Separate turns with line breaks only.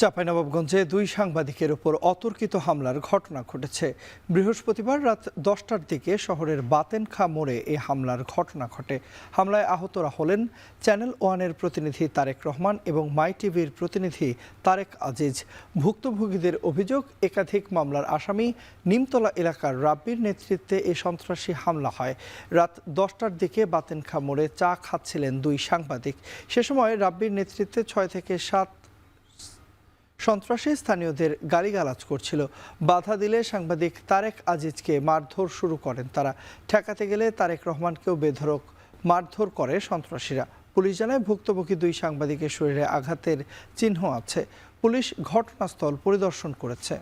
চাঁপাইনবাবগঞ্জে দুই সাংবাদিকের উপর অতর্কিত হামলার ঘটনা ঘটেছে। বৃহস্পতিবার রাত 10টার দিকে শহরের বাতেনখা মোড়ে এই হামলার ঘটনা ঘটে। হামলায় আহতরা হলেন চ্যানেল ওয়ানের প্রতিনিধি তারেক রহমান এবং মাই টিভির প্রতিনিধি তারেক আজিজ। ভুক্তভোগীদের অভিযোগ, একাধিক মামলার আসামি নিমতলা এলাকার রাব্বির নেতৃত্বে এই সন্ত্রাসী হামলা হয়। রাত 10টার দিকে বাতেনখা মোড়ে চা খাচ্ছিলেন দুই সাংবাদিক। সে সময় রাব্বির নেতৃত্বে 6 থেকে 7 সন্ত্রাসী স্থানীয়দের গালিগালাজ করছিল। বাধা দিলে সাংবাদিক তারেক আজিজকে মারধর শুরু করেন তারা। ঠেকাতে গেলে তারেক রহমানকেও বেধড়ক মারধর করে সন্ত্রাসীরা। পুলিশ জানায়, ভুক্তভোগী দুই সাংবাদিকের শরীরে আঘাতের চিহ্ন আছে। পুলিশ ঘটনাস্থল পরিদর্শন করেছে।